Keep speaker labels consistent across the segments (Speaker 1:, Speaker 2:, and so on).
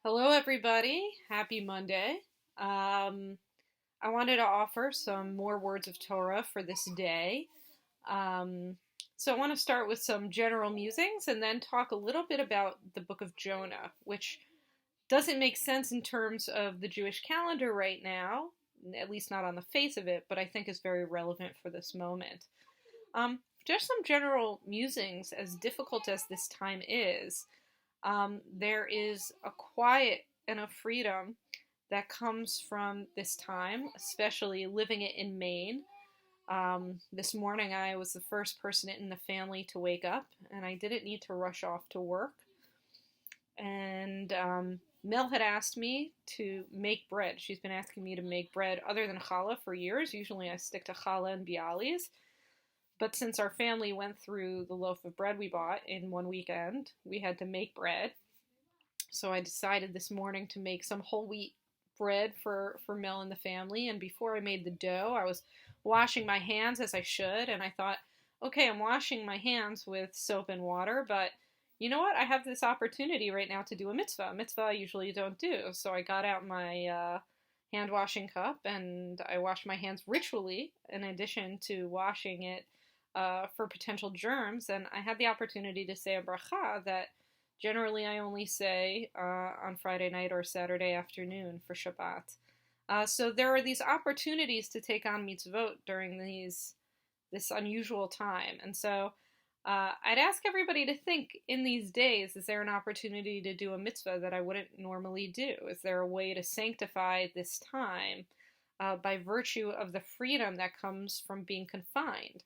Speaker 1: Hello, everybody. Happy Monday. I wanted to offer some more words of Torah for this day. Um, so I want to start with some general musings and then talk a little bit about the book of Jonah, which doesn't make sense in terms of the Jewish calendar right now, at least not on the face of it, but I think is very relevant for this moment. Just some general musings, as difficult as this time is. There is a quiet and a freedom that comes from this time, especially living it in Maine. This morning, I was the first person in the family to wake up, and I didn't need to rush off to work. And Mel had asked me to make bread. She's been asking me to make bread other than challah for years. Usually, I stick to challah and bialis. But since our family went through the loaf of bread we bought in one weekend, we had to make bread. So I decided this morning to make some whole wheat bread for Mel and the family. And before I made the dough, I was washing my hands as I should. And I thought, okay, I'm washing my hands with soap and water, but you know what? I have this opportunity right now to do a mitzvah. A mitzvah I usually don't do. So I got out my hand washing cup and I washed my hands ritually in addition to washing it for potential germs. And I had the opportunity to say a bracha that generally I only say on Friday night or Saturday afternoon for Shabbat. So there are these opportunities to take on mitzvot during this unusual time. And so I'd ask everybody to think in these days, is there an opportunity to do a mitzvah that I wouldn't normally do? Is there a way to sanctify this time by virtue of the freedom that comes from being confined?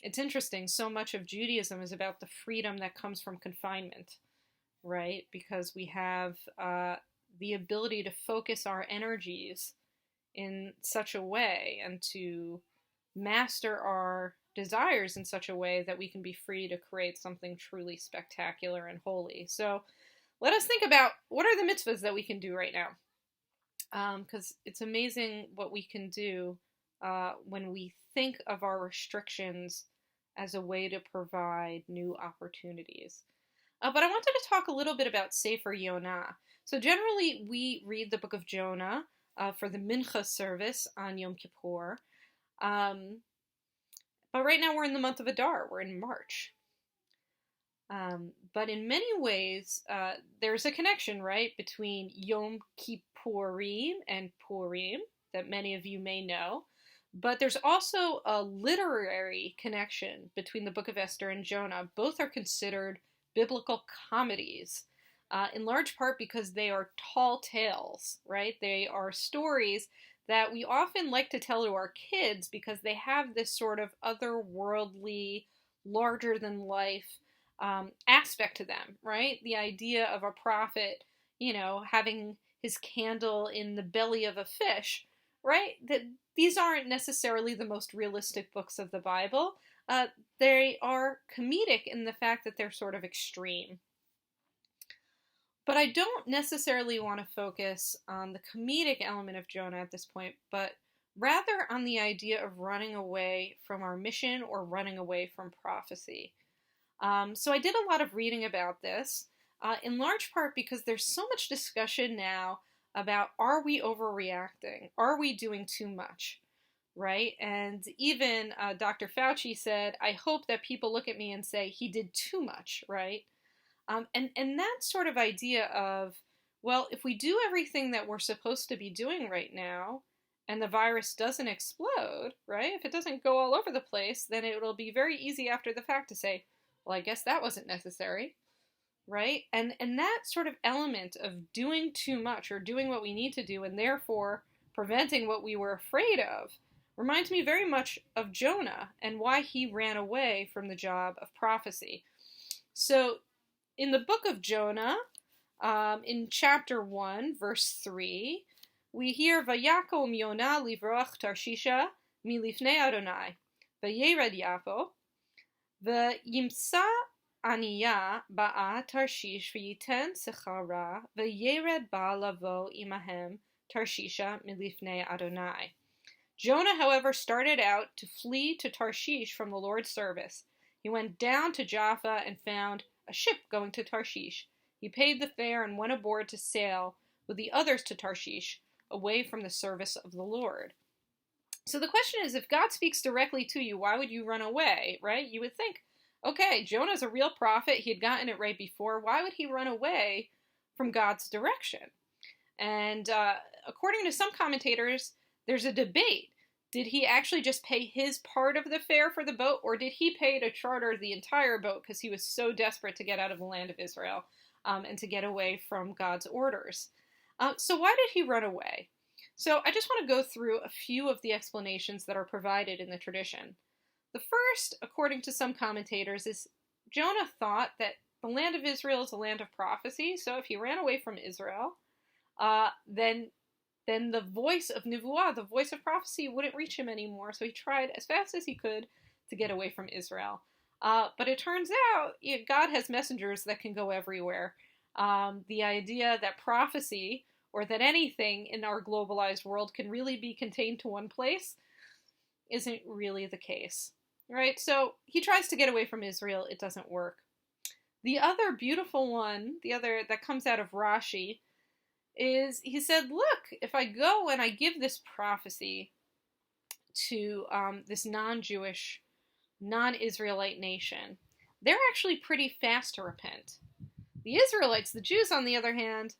Speaker 1: It's interesting, so much of Judaism is about the freedom that comes from confinement, right? Because we have the ability to focus our energies in such a way and to master our desires in such a way that we can be free to create something truly spectacular and holy. So let us think about what are the mitzvahs that we can do right now. Because it's amazing what we can do when we think of our restrictions as a way to provide new opportunities. But I wanted to talk a little bit about Sefer Jonah. So generally, we read the book of Jonah for the Mincha service on Yom Kippur. But right now we're in the month of Adar. We're in March. But in many ways, there's a connection, right, between Yom Kippurim and Purim that many of you may know. But there's also a literary connection between the Book of Esther and Jonah. Both are considered biblical comedies, in large part because they are tall tales, right? They are stories that we often like to tell to our kids because they have this sort of otherworldly, larger-than-life aspect to them, right? The idea of a prophet, having his candle in the belly of a fish, right? That these aren't necessarily the most realistic books of the Bible. They are comedic in the fact that they're sort of extreme. But I don't necessarily want to focus on the comedic element of Jonah at this point, but rather on the idea of running away from our mission or running away from prophecy. So I did a lot of reading about this, in large part because there's so much discussion now about, are we overreacting? Are we doing too much? Right? And even Dr. Fauci said, I hope that people look at me and say, he did too much, right? And that sort of idea of, well, if we do everything that we're supposed to be doing right now, and the virus doesn't explode, right? If it doesn't go all over the place, then it'll be very easy after the fact to say, well, I guess that wasn't necessary, right? And that sort of element of doing too much or doing what we need to do and therefore preventing what we were afraid of reminds me very much of Jonah and why he ran away from the job of prophecy. So in the book of Jonah, in chapter 1, verse 3, we hear, Vayakom Yonah livroach Tarshisha milifnei Adonai, Vayered Yapo, Vayimsa Aniya ba'a Tarshish v'yiten sechara v'yered ba lavo imahem Tarshisha milifnei Adonai. Jonah, however, started out to flee to Tarshish from the Lord's service. He went down to Jaffa and found a ship going to Tarshish. He paid the fare and went aboard to sail with the others to Tarshish, away from the service of the Lord. So the question is, if God speaks directly to you, why would you run away, right? You would think, okay, Jonah's a real prophet. He had gotten it right before. Why would he run away from God's direction? And according to some commentators, there's a debate. Did he actually just pay his part of the fare for the boat, or did he pay to charter the entire boat because he was so desperate to get out of the land of Israel and to get away from God's orders? So why did he run away? So I just want to go through a few of the explanations that are provided in the tradition. The first, according to some commentators, is Jonah thought that the land of Israel is a land of prophecy, so if he ran away from Israel, then the voice of Nevuah, the voice of prophecy, wouldn't reach him anymore, so he tried as fast as he could to get away from Israel. But it turns out God has messengers that can go everywhere. The idea that prophecy, or that anything in our globalized world can really be contained to one place, isn't really the case, right? So he tries to get away from Israel. It doesn't work. The other beautiful one, the other that comes out of Rashi, is he said, look, if I go and I give this prophecy to this non-Jewish, non-Israelite nation, they're actually pretty fast to repent. The Israelites, the Jews, on the other hand,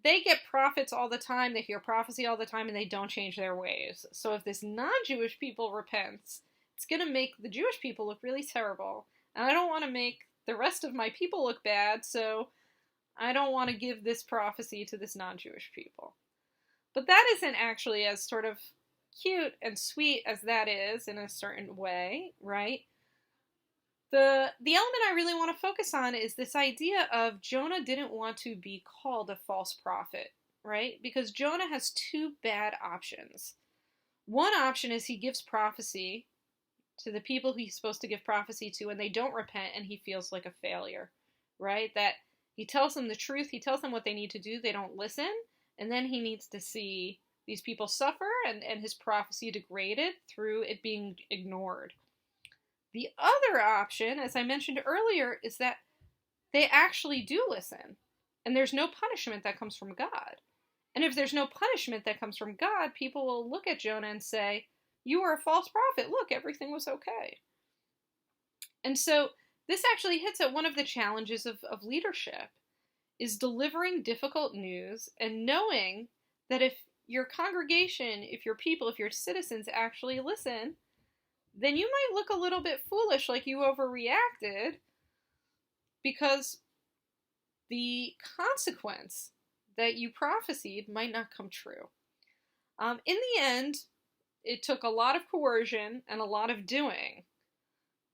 Speaker 1: they get prophets all the time, they hear prophecy all the time, and they don't change their ways. So if this non-Jewish people repents, it's going to make the Jewish people look really terrible. And I don't want to make the rest of my people look bad, so I don't want to give this prophecy to this non-Jewish people. But that isn't actually as sort of cute and sweet as that is in a certain way, right? The element I really want to focus on is this idea of Jonah didn't want to be called a false prophet, right? Because Jonah has two bad options. One option is he gives prophecy to the people he's supposed to give prophecy to, and they don't repent, and he feels like a failure, right? That he tells them the truth, he tells them what they need to do, they don't listen, and then he needs to see these people suffer and his prophecy degraded through it being ignored. The other option, as I mentioned earlier, is that they actually do listen, and there's no punishment that comes from God. And if there's no punishment that comes from God, people will look at Jonah and say, you were a false prophet, look, everything was okay. And so this actually hits at one of the challenges of leadership, is delivering difficult news and knowing that if your congregation, if your people, if your citizens actually listen, then you might look a little bit foolish, like you overreacted, because the consequence that you prophesied might not come true. In the end, it took a lot of coercion and a lot of doing,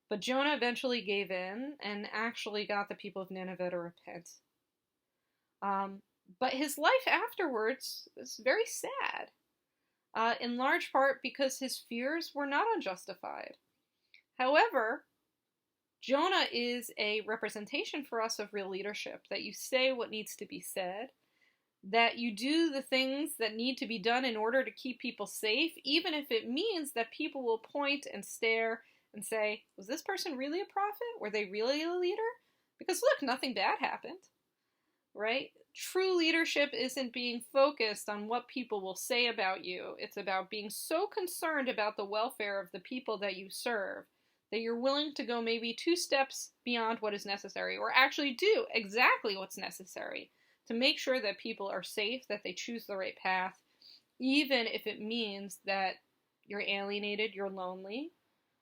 Speaker 1: but Jonah eventually gave in and actually got the people of Nineveh to repent. But his life afterwards is very sad. In large part because his fears were not unjustified. However, Jonah is a representation for us of real leadership, that you say what needs to be said, that you do the things that need to be done in order to keep people safe, even if it means that people will point and stare and say, was this person really a prophet? Were they really a leader? Because look, nothing bad happened, right? True leadership isn't being focused on what people will say about you. It's about being so concerned about the welfare of the people that you serve that you're willing to go maybe 2 steps beyond what is necessary, or actually do exactly what's necessary to make sure that people are safe, that they choose the right path, even if it means that you're alienated, you're lonely,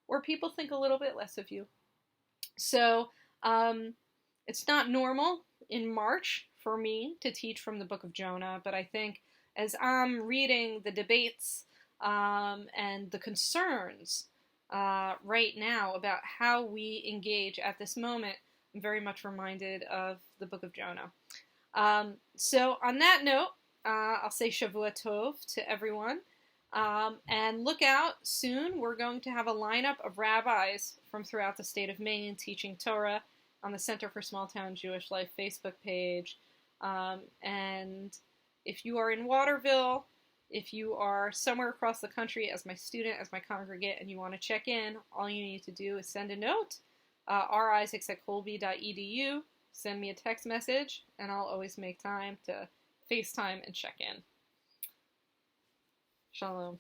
Speaker 1: or people think a little bit less of you. So it's not normal in March for me to teach from the book of Jonah, but I think as I'm reading the debates and the concerns right now about how we engage at this moment, I'm very much reminded of the book of Jonah. So on that note, I'll say Shavua Tov to everyone, and look out soon. We're going to have a lineup of rabbis from throughout the state of Maine teaching Torah on the Center for Small Town Jewish Life Facebook page. And if you are in Waterville, if you are somewhere across the country as my student, as my congregant, and you want to check in, all you need to do is send a note, risaacs@colby.edu, send me a text message, and I'll always make time to FaceTime and check in. Shalom.